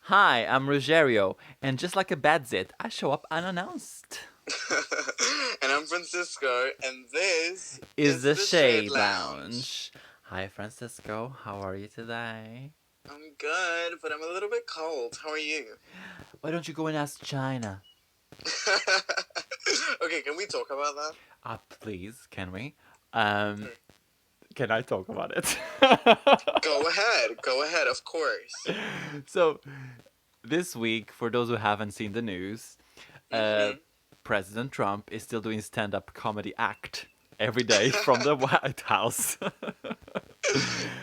Hi, I'm Rogerio, and just like a bad zit, I show up unannounced. And I'm Francisco, and this Is is the the Shade Shade Lounge. Lounge. Hi, Francisco. How are you today? I'm good, but I'm a little bit cold. How are you? Why don't you go and ask China? Okay, can we talk about that? Please, can we? Um, can I talk about it? Go ahead, of course. so, this week, for those who haven't seen the news, uh, Mm-hmm. President Trump is still doing stand-up comedy act every day from the White House.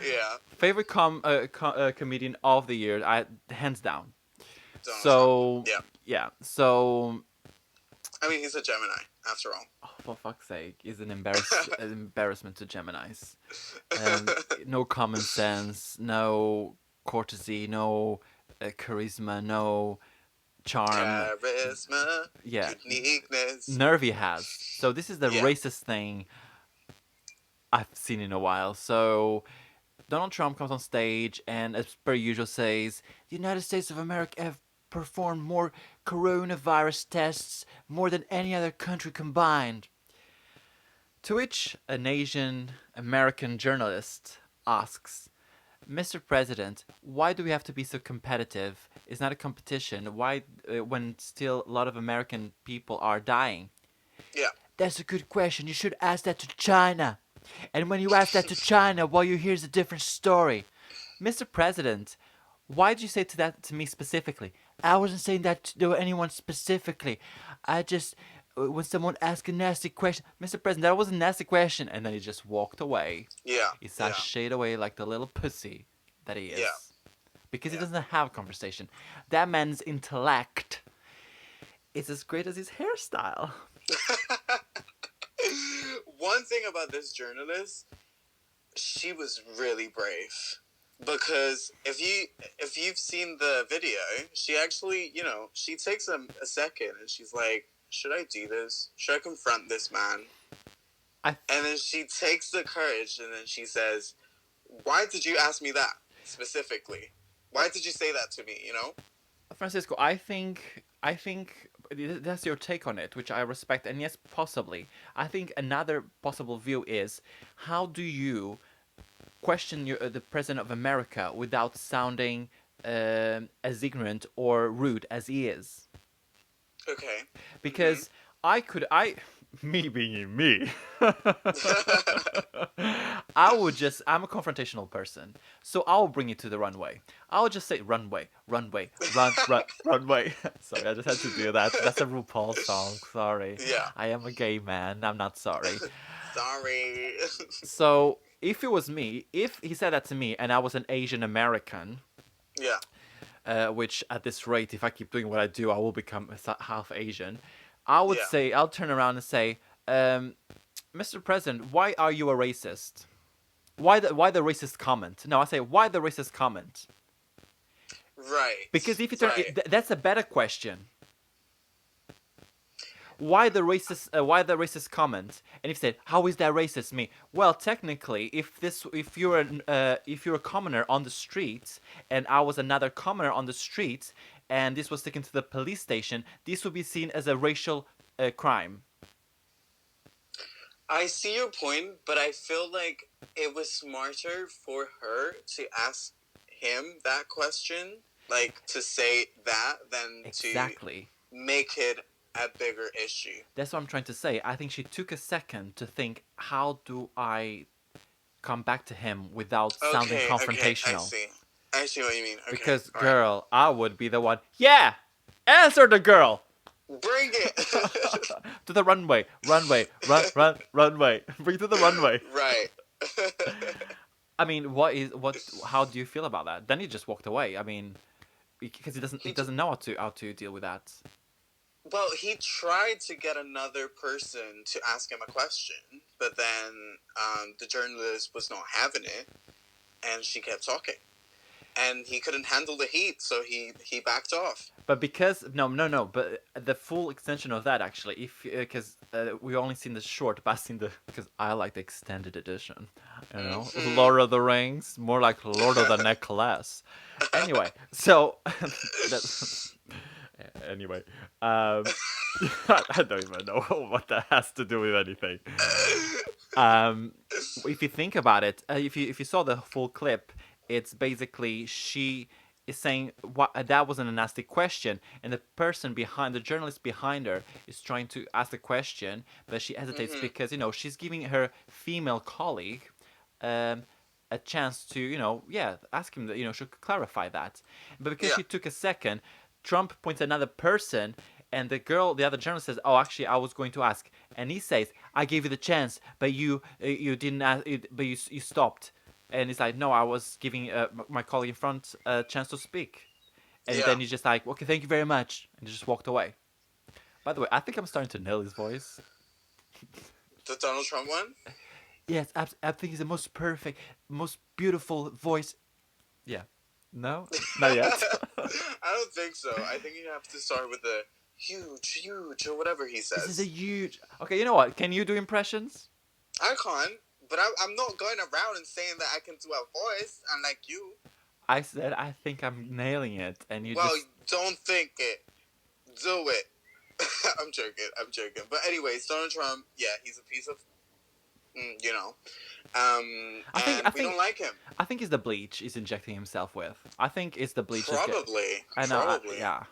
Yeah, Comedian of the year, hands down. Donald Trump. So Yeah, yeah, so I mean he's a Gemini after all. oh, for fuck's sake, is an embarrassment to Gemini's. No common sense, no courtesy, no charisma, no charm. Charisma, Yeah, uniqueness. nerve he has. So this is the Yeah, racist thing I've seen in a while. So Donald Trump comes on stage and, as per usual, says the United States of America have performed more coronavirus tests more than any other country combined. To which an Asian American journalist asks, Mr. President, why do we have to be so competitive? It's not a competition. Why, when still a lot of American people are dying? yeah. That's a good question. You should ask that to China. And when you ask that to China, well, you here's a different story. Mr. President, why did you say that to me specifically? I wasn't saying that to anyone specifically. I just, when someone asked a nasty question, Mr. President, that was a nasty question. And then he just walked away. Yeah, He yeah, sashayed away like the little pussy that he yeah, is. Because he yeah. doesn't have conversation. That man's intellect is as great as his hairstyle. One thing about this journalist, she was really brave because if you've seen the video, she actually she takes a second and she's like, should I do this? Should I confront this man? I And then she takes the courage and then she says, why did you ask me that specifically? Why did you say that to me? Francisco, I think that's your take on it, which I respect, and yes, possibly. I think another possible view is how do you question the president of America without sounding as ignorant or rude as he is? Okay. Mm-hmm. Because me being me, I'm a confrontational person, so I'll bring you to the runway. I'll just say runway, runway, runway. Sorry, I just had to do that. That's a RuPaul song. Sorry, Yeah. I am a gay man. I'm not sorry. Sorry. So if it was me, if he said that to me, and I was an Asian American, Yeah. which at this rate, if I keep doing what I do, I will become half Asian. Yeah. I'll turn around and say, Mr. President, why are you a racist? Why the racist comment? No, I say why the racist comment? Right. Because if you Right. that's a better question. Why the racist comment? And if you said, how is that racist? Me, well, technically, if you're a commoner on the street, and I was another commoner on the street, and this was taken to the police station, this would be seen as a racial crime. I see your point, but I feel like it was smarter for her to ask him that question, like to say that, than to Exactly. make it a bigger issue. That's what I'm trying to say. I think she took a second to think, how do I come back to him without sounding Okay, okay, I confrontational? see. I see what you mean. Okay, Because, all right. girl, I would be the one. Yeah! Answer the girl! Bring it! To the runway, runway, runway. Bring to the runway. Right. I mean, what? How do you feel about that? Then he just walked away. I mean, because he he, doesn't know how to deal with that. well, he tried to get another person to ask him a question, but then the journalist was not having it, and she kept talking. and he couldn't handle the heat, so he backed off. But because no, but the full extension of that actually, if because we only seen the short, but I seen the because I like the extended edition, Hmm. Lord of the Rings, more like Lord of the Necklace. Anyway, so that anyway, um, I don't even know what that has to do with anything. Um, if you think about it, if you saw the full clip, it's basically she is saying what that wasn't a nasty question, and the person behind the journalist behind her is trying to ask the question, but she hesitates Hmm. because she's giving her female colleague um, a chance to yeah, ask him that should clarify that, but because Yeah. she took a second, Trump points at another person, and the other journalist says, "Oh, actually, I was going to ask," and he says, "I gave you the chance, but you didn't ask, but you stopped." And he's like, "No, I was giving my colleague in front a chance to speak." And Yeah. then he's just like, "Okay, thank you very much," and just walked away. By the way, I think I'm starting to nail his voice. The Donald Trump one? Yes, I think he's the most perfect, most beautiful voice. Yeah. No, not yet. I don't think so. I think you have to start with the huge, huge, or whatever he This is a says. huge. Okay, you know what? Can you do impressions? I can't, but I'm not going around and saying that I can do a voice, unlike you. I said I think I'm nailing it, and you Well, just. don't think it. Do it. I'm joking. I'm joking. But anyways, Donald Trump, yeah, he's a piece of, I think I and we don't think like him. I think it's the bleach he's injecting himself with. I think it's the bleach. Just get. Probably, I know. probably. Yeah.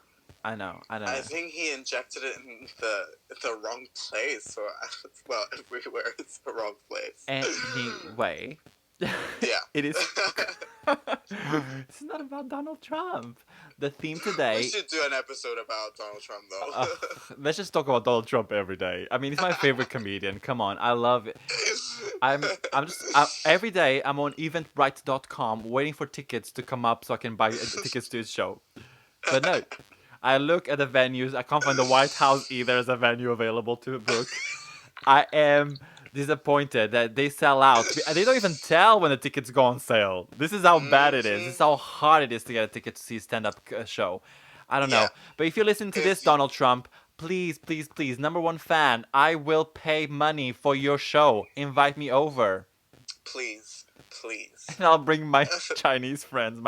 I know. I I know. think he injected it in the wrong place, or well, everywhere is the wrong place. Anyway, Yeah. it is. It's not about Donald Trump. The theme We today. should do an episode about Donald Trump, Uh, though. let's just talk about Donald Trump every day. I mean, he's my favorite comedian. Come on, I love it. Every day I'm on eventbrite.com waiting for tickets to come up so I can buy tickets to his show. But no, I look at the venues. I can't find the White House either as a venue available to book. I am disappointed that they sell out. They don't even tell when the tickets go on sale. This is how bad it is. This Hmm. is how hard it is to get a ticket to see a stand-up show. I don't Yeah. know. But if you listen to this, If you, Donald Trump, please, please, please, number one fan, I will pay money for your show. Invite me over. please, please. And I'll bring my Chinese friends,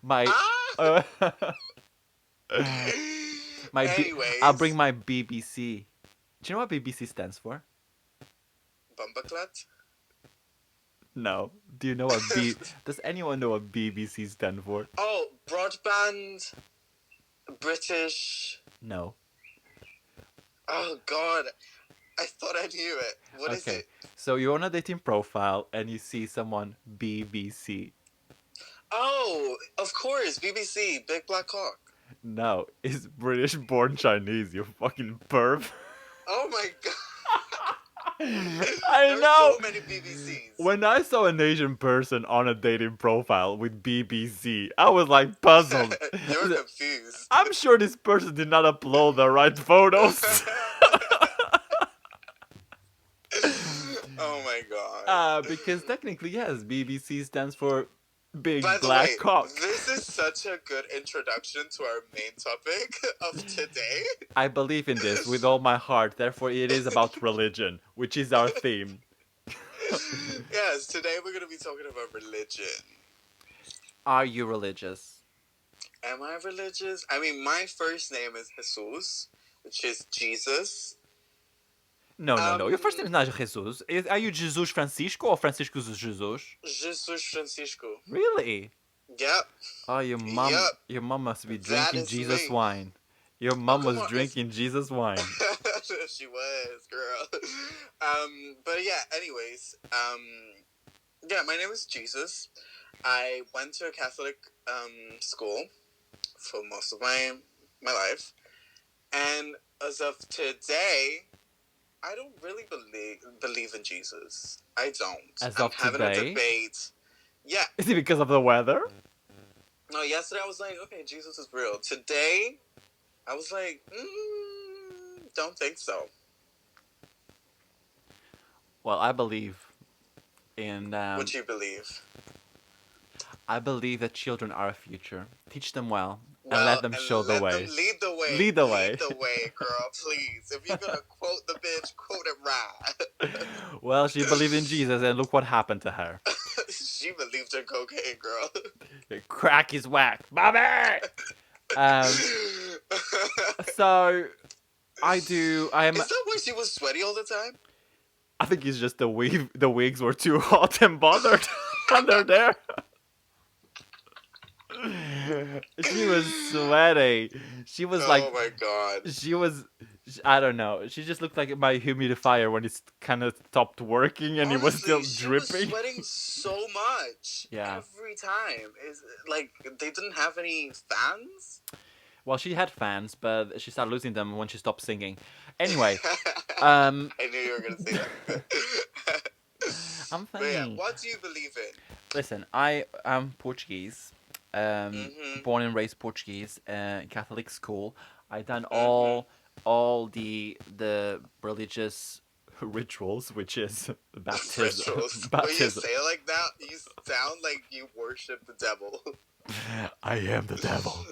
my Ah. uh, I'll bring Anyways, my BBC. Do you know what BBC stands for? Bumbaclat. No. Do you know what B? Does anyone know what BBC stand for? Oh, broadband, British. No. Oh God, I thought I knew it. What is Okay. it? So you're on a dating profile and you see someone BBC. Oh, of course, BBC, Big Black Cock. No, it's British born Chinese, you fucking perv. Oh my God. I There's know. so many BBCs. When I saw an Asian person on a dating profile with BBC, I was like puzzled. You're confused. I'm sure this person did not upload the right photos. Oh my God. Because technically, yes, BBC stands for By Big the way, Black Cock. this is such a good introduction to our main topic of today. I believe in this with all my heart, therefore, it is about religion, which is our theme. Yes, today we're going to be talking about religion. Are you religious? Am I religious? I mean, my first name is Jesus, which is Jesus. No, no, no. Your first name Um, is not Jesus. Are you Jesus Francisco or Francisco Jesus? Jesus Francisco. Really? Yep, Oh, yep, your mom must be that drinking is Jesus me. wine. Your Oh, mom come was on, drinking Jesus wine. she was, girl. But yeah, anyways, yeah, my name is Jesus. I went to a Catholic school for most of my life, and as of today, I don't really believe in Jesus. I don't. As I'm of having a today? debate. Yeah. Is it because of the weather? No, yesterday I was like, okay, Jesus is real. Today, I was like, don't think so. Well, I believe in. What you believe? I believe that children are a future. Teach them well and let Well, them show and the let them way. lead the way. Lead the Lead way. the way, girl, please. If you're gonna quote the bitch, quote it right. Well, she believed in Jesus, and look what happened to her. She believed her cocaine, girl. Crack is whack, Bobby. Um. So I do. I am. Is that why she was sweaty all the time? I think it's just the wig. The wigs were too hot and bothered under there. She was sweaty. She was Oh like, my god. she was. I don't know. She just looked like my humidifier when it's kind of stopped working and it was Honestly, still she was dripping. sweating so much Yeah. every time. Is like they didn't have any fans. Well, she had fans, but she started losing them when she stopped singing. Anyway, um, I knew you were gonna say that. I'm But yeah, thinking. what do you believe in? Listen, I am Portuguese, Mhm. born and raised Portuguese, Catholic school. I done Mhm. all the religious rituals, which is baptism. Rituals. When you Baptism. say it like that, you sound like you worship the devil. I am the devil.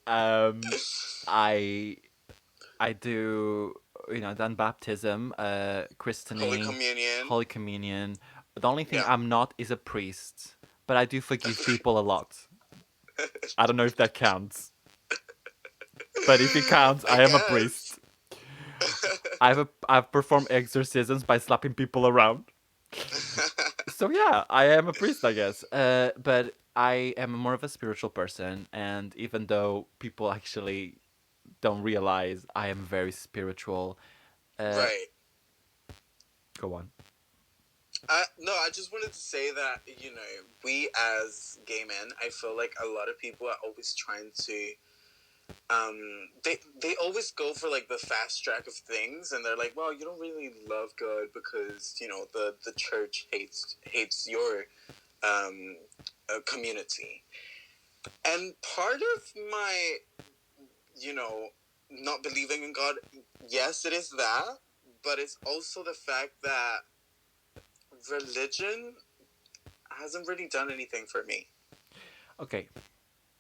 Um, I I do, done baptism, Holy christening, Communion. Holy Communion. The only thing Yeah. I'm not is a priest, but I do forgive people a lot. I don't know if that counts, but if it counts, I I am a guess. priest. I've performed exorcisms by slapping people around. So yeah, I am a priest, I guess. But I am more of a spiritual person, and even though people actually don't realize I am very spiritual, uh, Right. go on. No, I just wanted to say that, we as gay men, I feel like a lot of people are always trying to, they always go for like the fast track of things, and they're like, well, you don't really love God because the church hates your um community, and part of my you know not believing in God, yes, it is that, but it's also the fact that religion hasn't really done anything for me. Okay,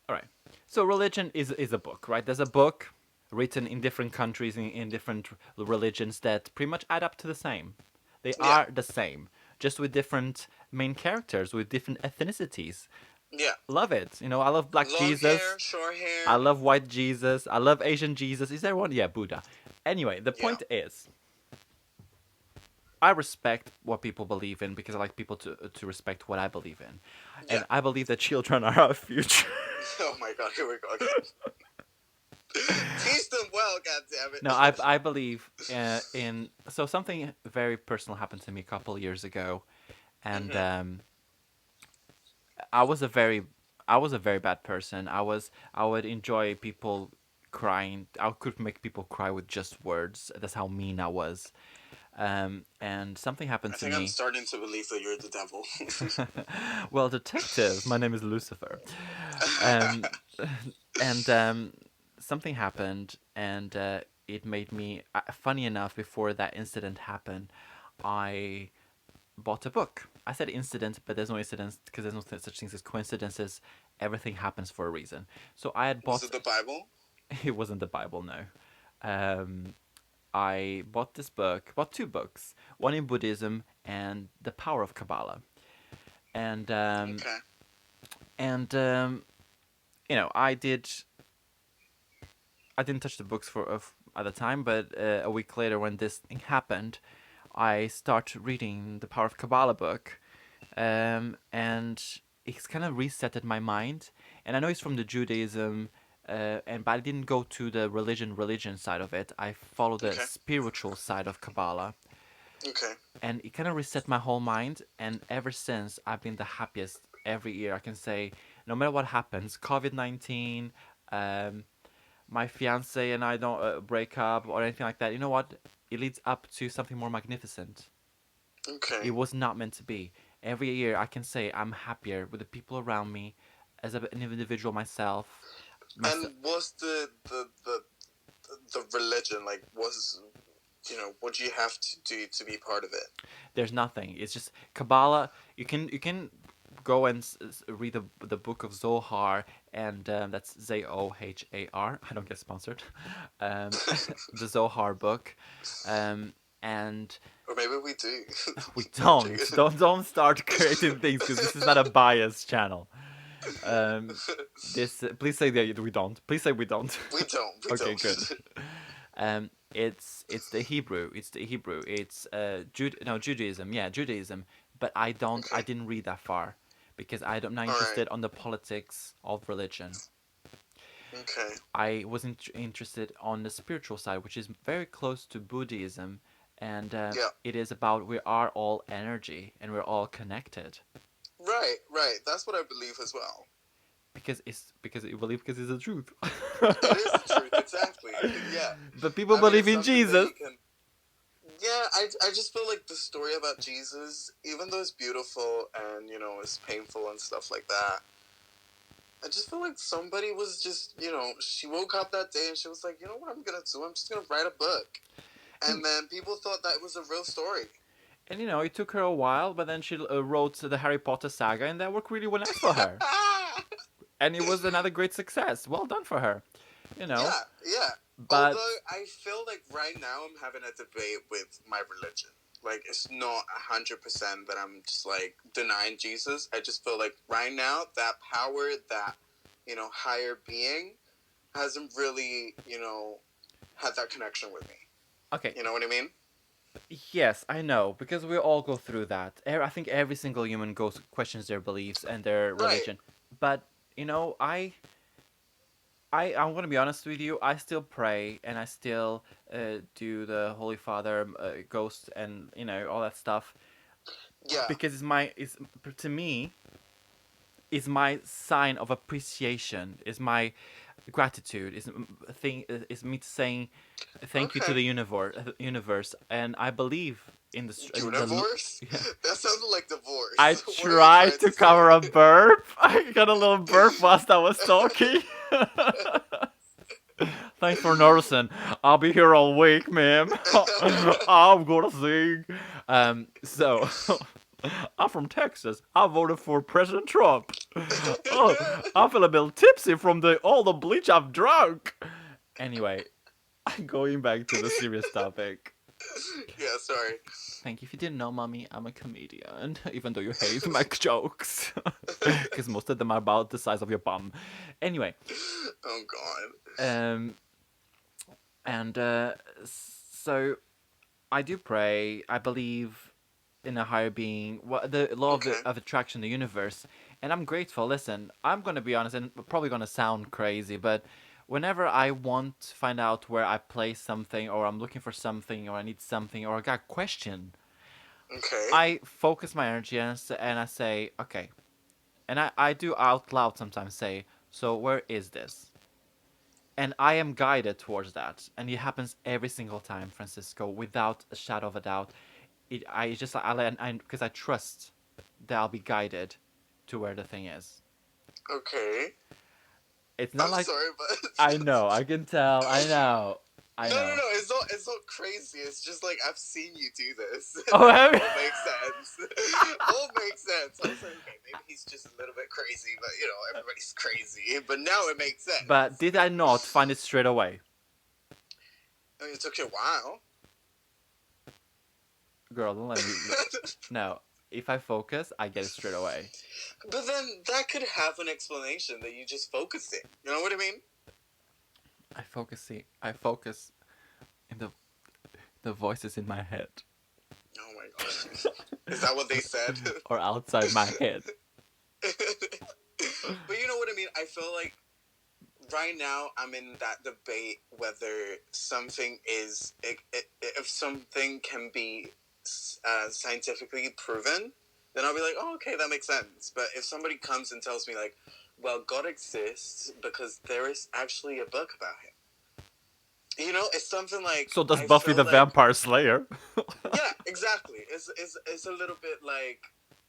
all right. So religion is a book, right? There's a book written in different countries in different religions that pretty much add up to the same. They Yeah, are the same, just with different main characters with different ethnicities. yeah. Love it. I love Black Long hair, Jesus. short I hair. love White Jesus. I love Asian Jesus. Is there one? Yeah, Buddha. Anyway, the Yeah. point is, I respect what people believe in because I like people to respect what I believe in, Yeah. and I believe that children are our future. Oh my god, here we go again. Teach them well, god damn No, it. I believe in. So something very personal happened to me a couple years ago, and Mhm. I was a very I was a very bad person. I would enjoy people crying. I could make people cry with just words. That's how mean I was. And something happened I to think I'm me. starting to believe that you're the devil. Well, detective, my name is Lucifer. Um, and something happened, and it made me. Funny enough, before that incident happened, I bought a book. I said incident, but there's no incidents because there's no such things as coincidences. Everything happens for a reason. So I had Was bought. it the Bible? It wasn't the Bible, no. Um, I bought this book, bought two books, one in Buddhism and The Power of Kabbalah. And Okay. and I didn't touch the books at the time, but a week later, when this thing happened, I start reading the Power of Kabbalah book, and it's kind of resetted my mind. And I know it's from the Judaism, but I didn't go to the religion side of it. I followed the Okay. spiritual side of Kabbalah, Okay. and it kind of reset my whole mind. And ever since, I've been the happiest every year. I can say, no matter what happens, COVID-19, um, my fiance and I don't break up or anything like that. You know what? It leads up to something more magnificent. It Okay. was not meant to be. Every year, I can say I'm happier with the people around me, as an individual myself. And was the religion like was what do you have to do to be part of it? There's nothing. It's just Kabbalah. You can go and read the book of Zohar, and that's Zohar. I don't get sponsored. Um, the Zohar book, and Or maybe we do. we No, I'm don't joking. don't start creating things because this is not a biased channel. Um, this please say that we don't. Please say we don't. We don't. We Okay, good. don't. It's the Hebrew. It's the Hebrew. It's Judaism. Yeah, Judaism. But I Okay. didn't read that far because I'm not All right. interested on the politics of religion. Okay. I wasn't interested on the spiritual side, which is very close to Buddhism, and Yeah. it is about we are all energy and we're all connected. Right. Right. That's what I believe as well. Because you believe because it's the truth. It is the truth. Exactly. Yeah. But people I mean, believe it's in something that Jesus. you can. Yeah, I just feel like the story about Jesus, even though it's beautiful and, it's painful and stuff like that, I just feel like somebody was just, she woke up that day and she was like, you know what I'm going to do? I'm just going to write a book. And And then people thought that was a real story. and it took her a while, but then she wrote the Harry Potter saga, and that worked really well nice for her. And it was another great success. Well done for her. You know, Yeah, yeah. but Although I feel like right now I'm having a debate with my religion. Like, it's not 100% that I'm just like denying Jesus. I just feel like right now that power, that, higher being hasn't really, had that connection with me. okay, You know what I mean? yes, I know because we all go through that. I think every single human goes questions their beliefs and their Right. religion. But I'm gonna be honest with you. I still pray and I still do the Holy Father, ghost, and all that stuff Yeah. because it's to me is my sign of appreciation. Is my gratitude. Is me saying thank you to Okay. the universe, and I believe in Universe? yeah. That sounded like I divorce. What are you tried trying to to cover a say? burp. I got a little burp whilst I was talking. Thanks for noticing. I'll be here all week, ma'am. I'm gonna sing. So I'm from Texas. I voted for President Trump. Oh, I feel a bit tipsy from all the bleach I've drunk. Anyway, going back to the serious topic. Yeah, sorry. Thank you. If you didn't know, mommy, I'm a comedian. Even though you hate my jokes, because most of them are about the size of your bum. Anyway, Oh God. um, and so I do pray. I believe in a higher being, the law Okay. of attraction, the universe, and I'm grateful. Listen, I'm gonna be honest, and probably gonna sound crazy, but whenever I want to find out where I place something, or I'm looking for something, or I need something, or I got a question, Okay. I focus my energy and I say, okay, and I do out loud sometimes say, so where is this? And I am guided towards that, and it happens every single time, Francisco, without a shadow of a doubt. I just I because I trust that I'll be guided to where the thing is. Okay. It's not I'm like sorry, but I know, I can tell, I know, I no, no, know. no. It's not crazy. It's just like I've seen you do this, and Oh, then it have you? all makes sense. All makes sense. I was like, okay, maybe he's just a little bit crazy, but everybody's crazy. But now it makes But sense. did I not find it straight away, I mean, it took you a while. girl? Don't let me. No, if I focus, I get it straight away. But then that could have an explanation that you just focused it. You know what I mean? I focus in the voices in my head Oh my gosh. Is that what they said? or outside my head. But you know what I mean? I feel like right now I'm in that debate whether something is, if something can be scientifically proven, then I'll be like, oh, okay, that makes sense. But if somebody comes and tells me, like, well, God exists because there is actually a book about him. It's something like So does I Buffy feel the like, Vampire Slayer? yeah, exactly. It's a little bit like,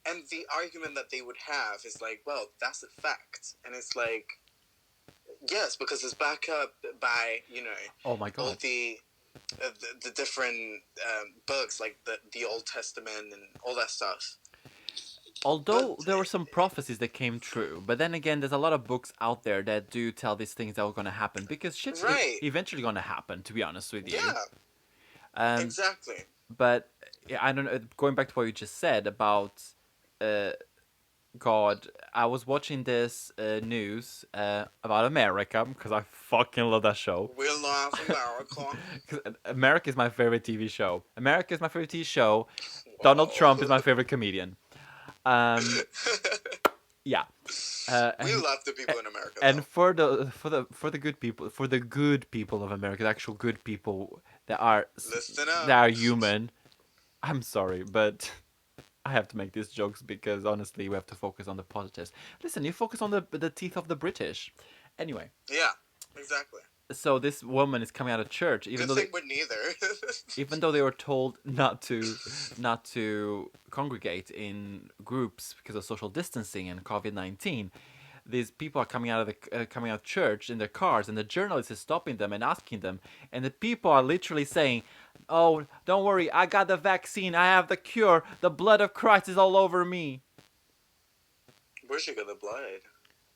and the argument that they would have is like, well, that's a fact, and it's like, yes, because it's backed up by Oh my all god. the different books like the Old Testament and all that stuff. although But there were some prophecies that came true, but then again, there's a lot of books out there that do tell these things that are going to happen because shit's right, eventually going to happen. To be honest with you, yeah, um, exactly. but yeah, I don't know. Going back to what you just said about uh, God, I was watching this news about America because I fucking love that show. We love America. 'Cause America is my favorite TV show. America is my favorite TV show. Donald Whoa. Trump is my favorite comedian. Um, yeah, We and love the people in America, and though. for the good people of America, the actual good people that are Listen that up. are human. I'm sorry, but I have to make these jokes because honestly, we have to focus on the positives. Listen, you focus on the teeth of the British. Anyway, Yeah, exactly. so this woman is coming out of church, Good thing we're neither. even though they were told not to congregate in groups because of social distancing and COVID-19. These people are coming out of church in their cars, and the journalist is stopping them and asking them, and the people are literally saying, "Oh, don't worry, I got the vaccine, I have the cure, the blood of Christ is all over me." Where'd you get the blood?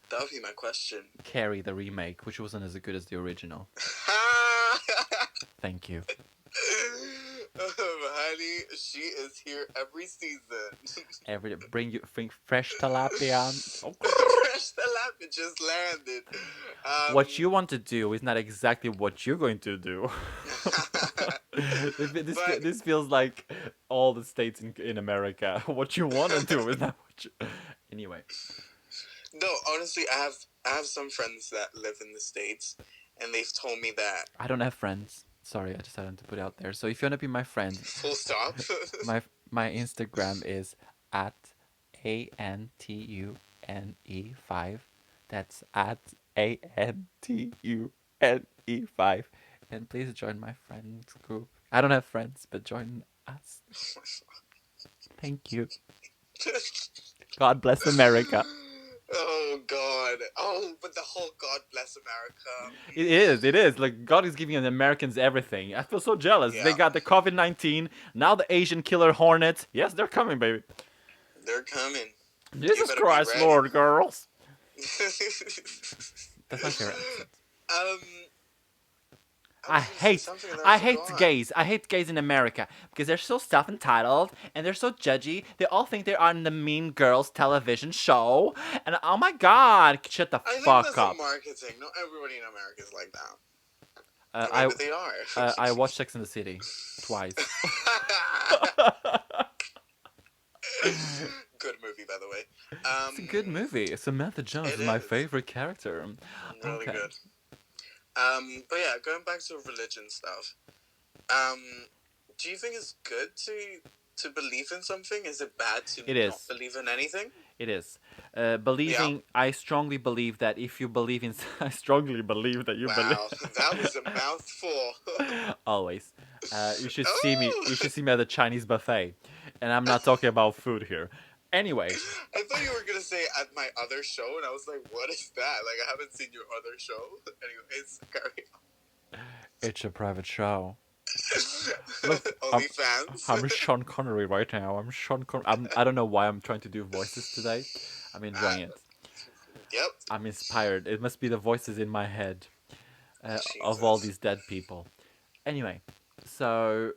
That would be my question. Carrie, the remake, which wasn't as good as the original. Thank you. Honey, she is here every season. Bring fresh tilapia. Oh. Fresh tilapia just landed. What you want to do is not exactly what you're going to do. But This feels like all the states in America. What you want to do is not what you. Anyway, no, honestly, I have some friends that live in the States, and they've told me that I don't have friends. Sorry, I decided to put it out there. So if you want to be my friend, full stop. my my Instagram is at ANTUNE5. That's at ANTUNE5. And please join my friends group. I don't have friends, but join us. Thank you. God bless America. Oh God! Oh, but the whole "God bless America." It is. It is. Like God is giving the Americans everything. I feel so jealous. They Yeah, got the COVID-19. Now the Asian killer hornets. Yes, they're coming, baby. they're coming. You Jesus better be Christ, ready. Lord, girls. That's my favorite accent. um, I I was gonna say hate, something and then I I hate forgot. gays. I hate gays in America because they're so self-entitled and they're so judgy. They all think they're on the Mean Girls television show, and oh my God, shut the I think fuck that's a up. marketing. Not everybody in America is like that. Uh, Or I maybe they are. I watched Sex in the City twice. Good movie, by the way. It's a good movie. Samantha Jones It is my is favorite character. really Okay. good. But yeah, going back to religion stuff. Um, do you think it's good to believe in something? Is it bad to It not is. believe in anything? It is. Yeah. Believing, I strongly believe that if you believe in, I strongly believe that you believe. Wow, that was a mouthful. Always. You should see me. Oh, You should see me at the Chinese buffet, and I'm not talking about food here. Anyway, I thought you were gonna say at my other show, and I was like, "What is that?" Like, I haven't seen your other show. Anyways, carry it's a private show. on. Look, OnlyFans. I'm Sean Connery right now. I'm Sean Con. I don't know why I'm trying to do voices today. I'm uh, enjoying it. yep. I'm inspired. It must be the voices in my head of all Jesus. these dead people. Anyway, so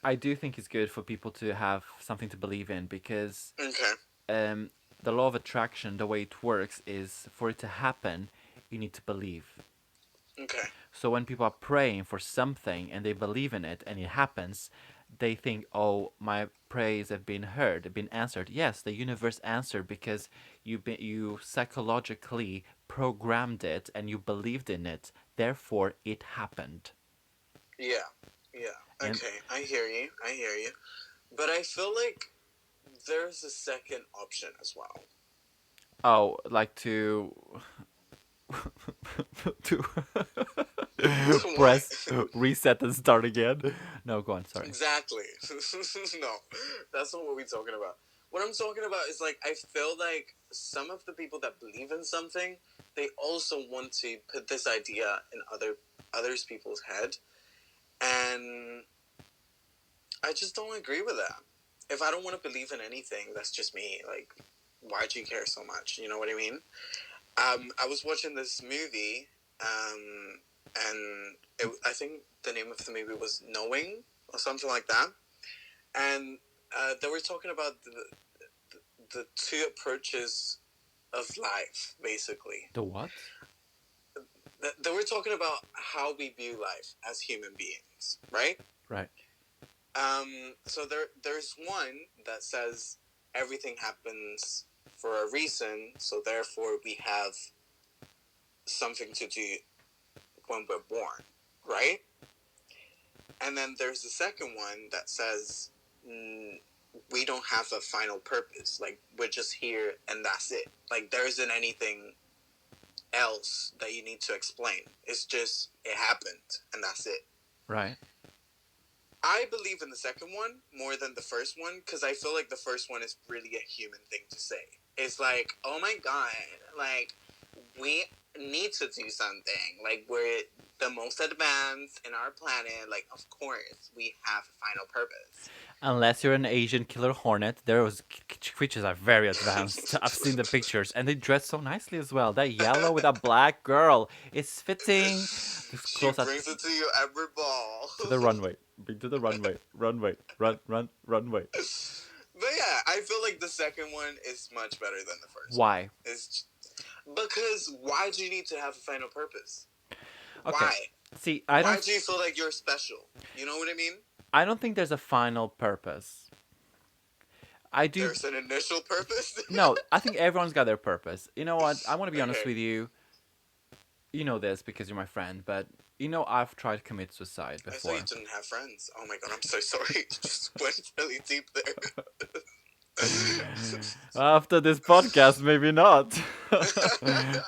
I do think it's good for people to have something to believe in because Okay. um, the law of attraction, the way it works, is for it to happen, you need to believe. Okay. So when people are praying for something and they believe in it and it happens, they think, "Oh, my prayers have been heard, have been answered." Yes, the universe answered because you psychologically programmed it and you believed in it. Therefore, it happened. Yeah. Yeah. And Okay. I hear you. I hear you. But I feel like there's a second option as well. oh, like to to What? press reset and start again. No, go on. Sorry. Exactly. No, that's not what we're talking about. What I'm talking about is like I feel like some of the people that believe in something, they also want to put this idea in others people's head, and I just don't agree with that. if I don't want to believe in anything, that's just me. Like, why do you care so much? You know what I mean? I was watching this movie, and I think the name of the movie was Knowing or something like that. And they were talking about the two approaches of life, basically. The what? They were talking about how we view life as human beings, right? Right. So there's one that says everything happens for a reason, so therefore we have something to do when we're born, right? And then there's the second one that says we don't have a final purpose. Like, we're just here and that's it. Like, there isn't anything else that you need to explain. It's just, it happened and that's it. Right. I believe in the second one more than the first one because I feel like the first one is really a human thing to say. It's like, oh my god, like, we need to do something. Like, we're the most advanced in our planet. Like, of course, we have a final purpose. Unless you're an Asian killer hornet, those creatures are very advanced. I've seen the pictures, and they dress so nicely as well. That yellow with a black girl, it's fitting. This She close up brings it to you every ball. to the runway. Bring to the runway. Runway. Runway. But yeah, I feel like the second one is much better than the first one. Why? It's because why do you need to have a final purpose? Okay. Why? See, Why do you feel like you're special? You know what I mean? I don't think there's a final purpose. I do. There's an initial purpose. No, I think everyone's got their purpose. You know what? I want to be honest Okay. with you. You know this because you're my friend, but you know I've tried to commit suicide I before. thought you didn't have friends. Oh my god, I'm so sorry. Just went really deep there. After this podcast, maybe not.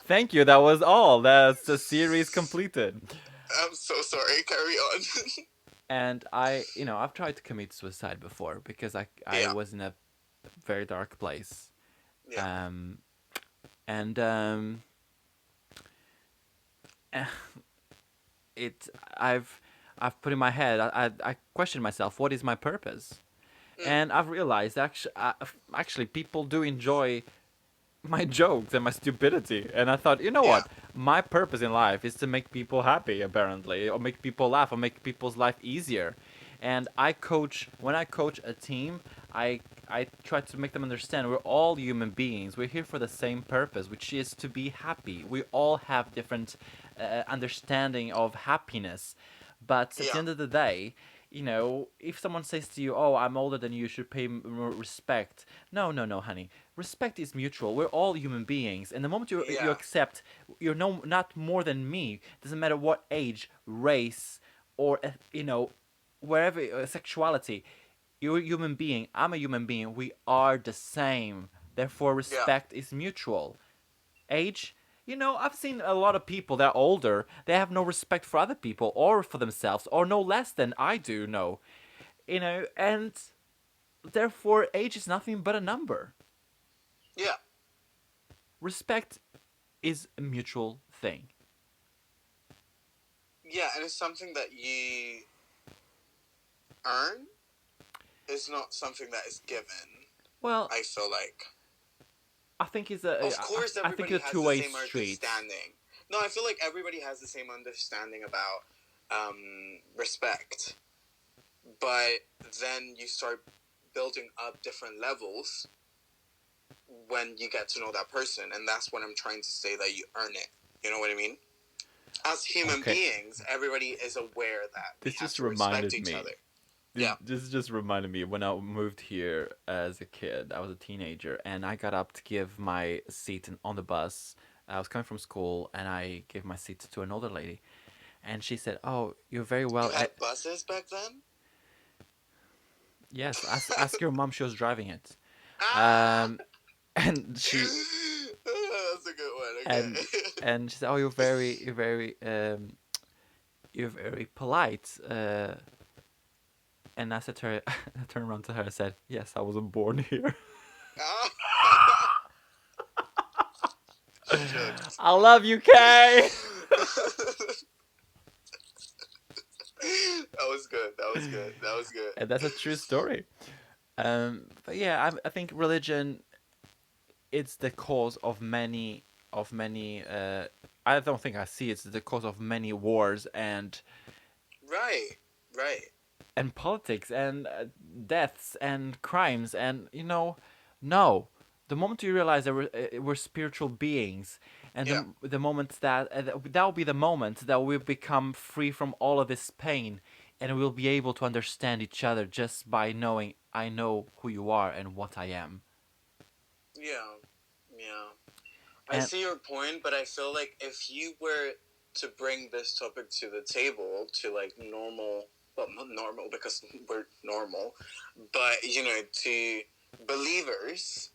Thank you. That was all. That's the series completed. I'm so sorry. Carry on. And I've tried to commit suicide before because I Yeah. was in a very dark place. Yeah. And it I've put in my head. I questioned myself. What is my purpose? And I've realized actually people do enjoy my jokes and my stupidity. And I thought, you know Yeah. what? My purpose in life is to make people happy, apparently, or make people laugh, or make people's life easier. And when I coach a team, I try to make them understand we're all human beings. We're here for the same purpose, which is to be happy. We all have different understanding of happiness. But at the Yeah. end of the day, if someone says to you, "Oh, I'm older than you, you should pay more respect." No, no, no, honey. Respect is mutual. We're all human beings, and the moment you Yeah. accept you're not more than me, doesn't matter what age, race, or wherever sexuality. You're a human being. I'm a human being. We are the same. Therefore, Yeah. respect is mutual. Age, I've seen a lot of people that are older, they have no respect for other people or for themselves, or no less than I do, no. And therefore, age is nothing but a number. Yeah. Respect is a mutual thing. Yeah, and it's something that you earn. It's not something that is given. Well, I feel like. I think it's Of course, I think everybody it's a has two-way the same street. understanding. No, I feel like everybody has the same understanding about respect. But then you start building up different levels when you get to know that person. And that's when I'm trying to say that you earn it. You know what I mean? As human Okay. beings, everybody is aware that we This have just to respect reminded each me. other. Yeah. This just reminded me when I moved here as a kid. I was a teenager, and I got up to give my seat on the bus. I was coming from school, and I gave my seat to an older lady, and she said, "Oh, you're very well." You had buses back then? Yes, ask your mom. She was driving it. Ah! And she That's a good one. and Okay. and she said, "Oh, you're very polite." And I said to her, I turned around to her and said, "Yes, I wasn't born here." Jokes. I love you, Kay. That was good. That was good. That was good. And that's a true story. But yeah, I think religion it's the cause of many. I don't think I see it's the cause of many wars Right, right. and politics and deaths and crimes and no. The moment you realize that we're spiritual beings, and Yeah, the moment that that will be the moment that we become free from all of this pain, and we'll be able to understand each other just by knowing I know who you are and what I am. yeah, yeah. I And see your point, but I feel like if you were to bring this topic to the table to like normal, well, not normal because we're normal, but to believers,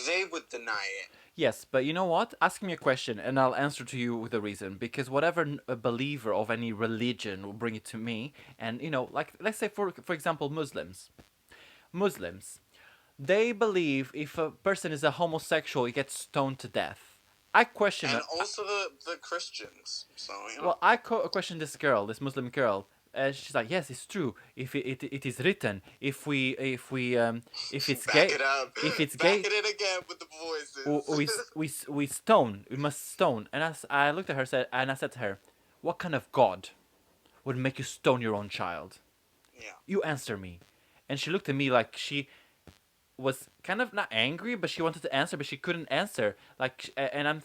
they would deny it. yes, but you know what? Ask me a question and I'll answer to you with a reason. Because whatever a believer of any religion will bring it to me, and like let's say for example, Muslims, they believe if a person is a homosexual, he gets stoned to death. I question And it. also the Christians. So, Well, I question this girl, this Muslim girl. She's like, yes, it's true. If it is written, if it's back gay, it up. if it's Back gay, it in again with the voices. we stone. We must stone. And I looked at her and I said to her, "What kind of God would make you stone your own child? Yeah, You answer me." And she looked at me like she was kind of not angry, but she wanted to answer, but she couldn't answer. And I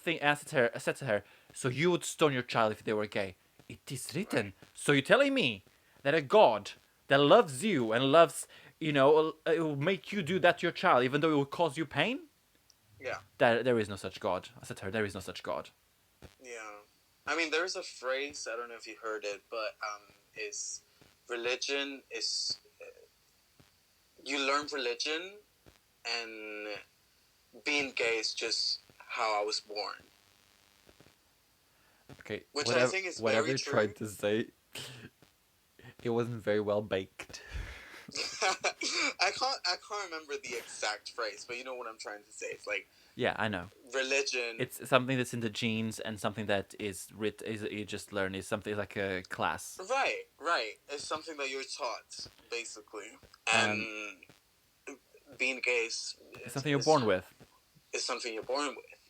said to her, "So you would stone your child if they were gay? It is right. written. So you're telling me that a God that loves you and loves, it will make you do that to your child, even though it will cause you pain? Yeah, That there is no such God." I said to her, "There is no such God." yeah. I mean, there's a phrase, I don't know if you heard it, but is religion is you learn religion and being gay is just how I was born, Okay, which I whatever think is whatever very you true. tried to say, it wasn't very well baked. I can't remember the exact phrase, but you know what I'm trying to say. It's like Yeah, I know. religion. It's something that's in the genes and something that is you just learn is something like a class. Right, right. It's something that you're taught, basically. Um, And being gay it's is, something you're is, born with. is something you're born with.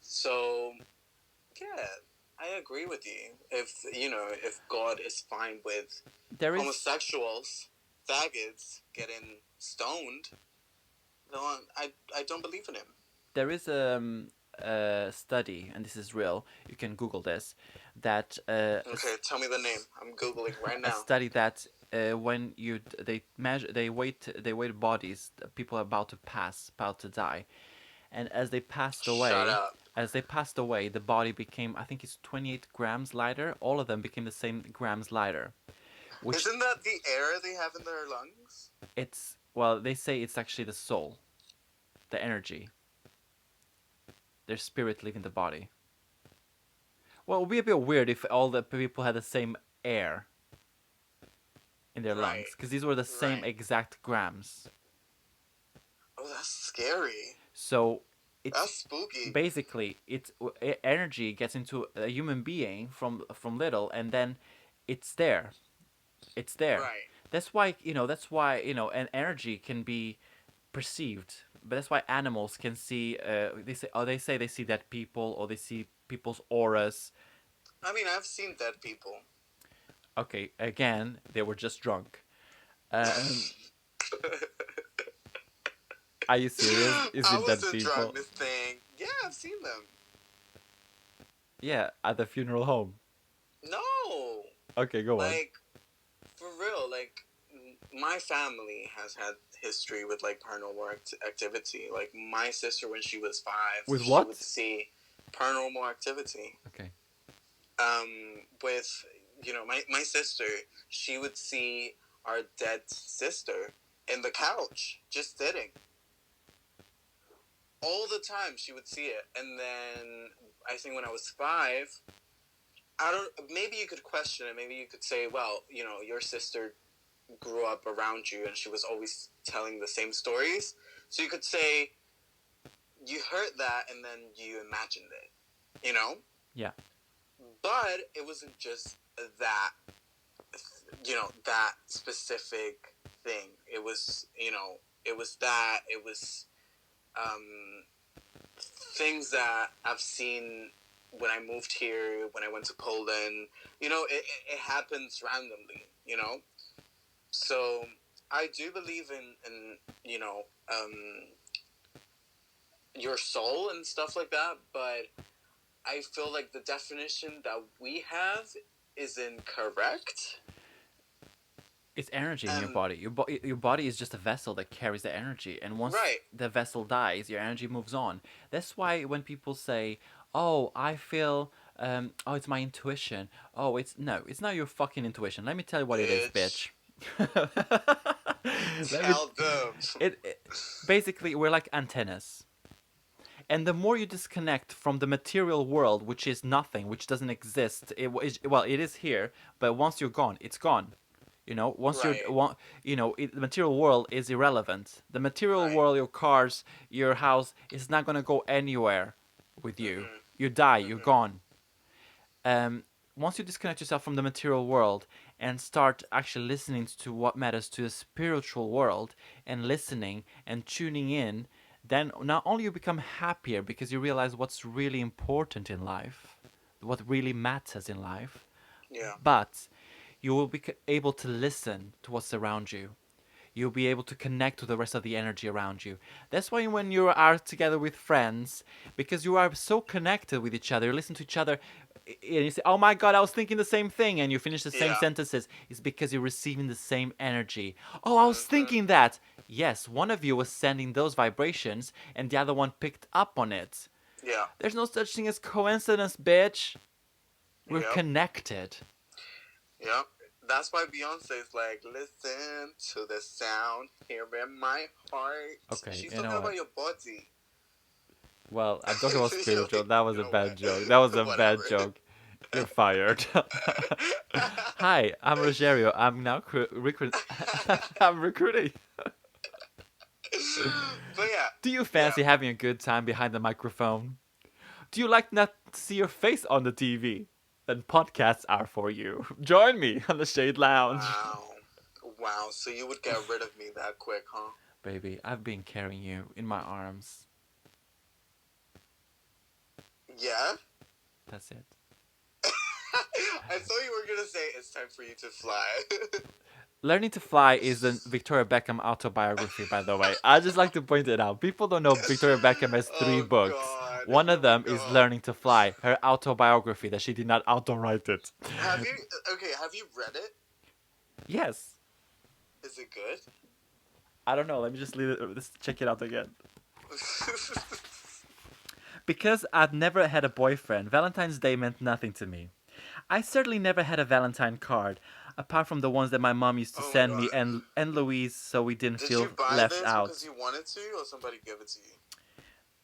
So, yeah, I agree with you. If God is fine with There is homosexuals, faggots getting stoned, then I don't believe in him. there is a study, and this is real. You can Google this. That Okay, tell me the name. I'm Googling right a now. study that when they measure they weight bodies, people about to about to die, and Shut up. as they passed away, the body became, I think it's 28 grams lighter. All of them became the same grams lighter, which Isn't that the air they have in their lungs? it's well they say it's actually the soul, the energy, their spirit leaving the body. Well, it would be a bit weird if all the people had the same air in their lungs, Right, because these were the same right. exact grams. Oh, that's scary. So it's That's spooky. basically it's energy gets into a human being from little, and then it's there. It's there. Right. That's why an energy can be perceived. But that's why animals can see. They say they see dead people, or they see people's auras. I mean, I've seen dead people. Okay, again, they were just drunk. Um, are you serious? Is I it dead wasn't people? drunk this thing. Yeah, I've seen them. Yeah, at the funeral home. No, Okay, go on. like for real. Like my family has had history with like paranormal activity. Like my sister, when she was 5, With she would what? see paranormal activity. Okay. With my sister, she would see our dead sister in the couch just sitting all the time. She would see it, and then I think when I was 5, I don't. Maybe you could question it. Maybe you could say, well, your sister grew up around you, and she was always telling the same stories. So you could say you heard that, and then you imagined it. Yeah. But it wasn't just that. That specific thing. It was, you know, it was that. It was um, things that I've seen when I moved here, when I went to Poland. You know, it happens randomly. You know, so I do believe in you know your soul and stuff like that, but I feel like the definition that we have is incorrect. It's energy in your And body. Your body is just a vessel that carries the energy, and once right, the vessel dies, your energy moves on. That's why when people say, "Oh, I feel," "Oh, it's my intuition." Oh, it's not your fucking intuition. Let me tell you what it is, bitch, bitch. Let me. tell them. It basically we're like antennas. And the more you disconnect from the material world, which is nothing, which doesn't exist, well, it is here, but once you're gone, it's gone. You know, once you're, Right, the material world is irrelevant. The material right. world, your cars, your house, is not gonna go anywhere with you. Mhm, You die, you're mhm. gone. Um, Once you disconnect yourself from the material world and start actually listening to what matters to the spiritual world and listening and tuning in, then not only you become happier because you realize what's really important in life, what really matters in life, Yeah, but you will be able to listen to what's around you. You'll be able to connect to the rest of the energy around you. That's why when you are together with friends, because you are so connected with each other, you listen to each other, and you say, "Oh my God, I was thinking the same thing," and you finish the same yeah. sentences. It's because you're receiving the same energy. "Oh, I was Mhm. thinking that." Yes, one of you was sending those vibrations, and the other one picked up on it. Yeah, There's no such thing as coincidence, bitch. We're yep, connected. yep. That's why Beyonce's like, listen to the sound here in my heart. Okay, She's you know talking what? about your body. Well, I'm talking about You're spiritual. like, That was you a know bad what? joke. That was a bad Whatever. joke. You're fired. Hi, I'm Rogerio. I'm now I'm recruiting. But yeah, Do you yeah. fancy having a good time behind the microphone? Do you like not to see your face on the TV? Then podcasts are for you. Join me on the Shade Lounge. Wow. Wow. So you would get rid of me that quick, huh? Baby, I've been carrying you in my arms. Yeah. That's it. I thought you were gonna say it's time for you to fly. Learning to Fly is a Victoria Beckham autobiography, by the way. I just like to point it out. People don't know Victoria Beckham has three Oh books. God. One Here of we them is go. Learning to Fly, her autobiography that she did not auto-write it. Have you okay, have you read it? Yes. Is it good? I don't know. Let me just leave it. Let's check it out again. Because I'd never had a boyfriend, Valentine's Day meant nothing to me. I certainly never had a Valentine card, apart from the ones that my mom used to Oh my send me God. and Louise so we didn't Did you feel buy left this because out. you wanted to or somebody gave it to you?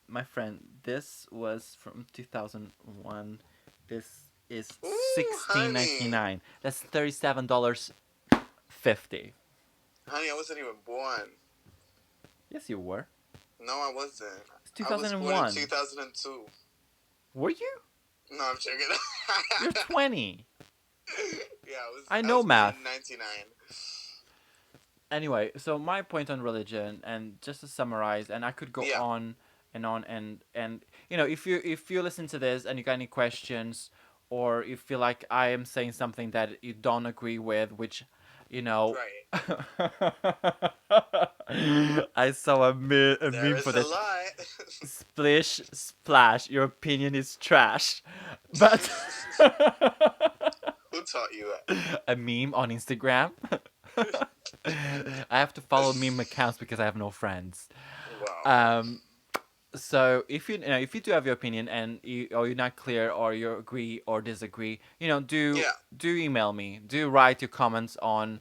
My friend, this was from 2001. This is Ooh, honey. 16.99. That's $37.50. Honey, I wasn't even born. Yes, you were. No, I wasn't. It's I was born in 2001. 2002. Were you? No, I'm joking. You're 20. Yeah, I I know was born math. in 99. Anyway, so my point on religion, and just to summarize, and I could go Yeah, on and on, and if you listen to this and you got any questions, or you feel like I am saying something that you don't agree with, which, you know, right. I saw a There meme for is a this. lot. Splish splash, your opinion is trash, but Who taught you a meme on Instagram. that? I have to follow meme accounts because I have no friends. Wow. Um, so if you do have your opinion and or you're not clear or you agree or disagree, do Yeah, do email me. Do write your comments on.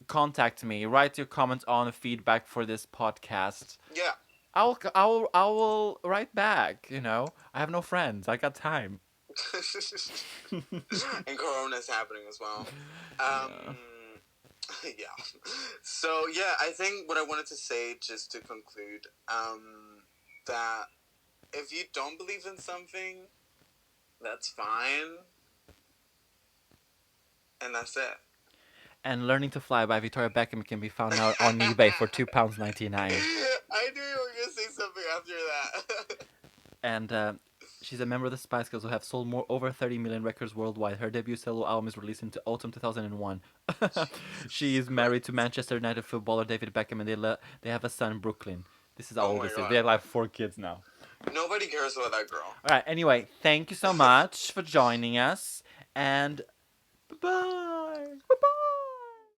Contact me. Write your comments on feedback for this podcast. yeah. I will write back. I have no friends. I got time. And Corona's happening as well. Yeah. Yeah. So yeah, I think what I wanted to say just to conclude, that if you don't believe in something, that's fine, and that's it. And Learning to Fly by Victoria Beckham can be found now on eBay for £2.99. I knew you were gonna say something after that. And she's a member of the Spice Girls who have sold more over 30 million records worldwide. Her debut solo album is released into autumn 2001. She Jesus is married to Christ. Manchester United footballer David Beckham, and they have a son, Brooklyn. This is how Oh old my this is. They god. have like 4 kids now. Nobody cares about that girl. All right. Anyway, thank you so much for joining us, and bye.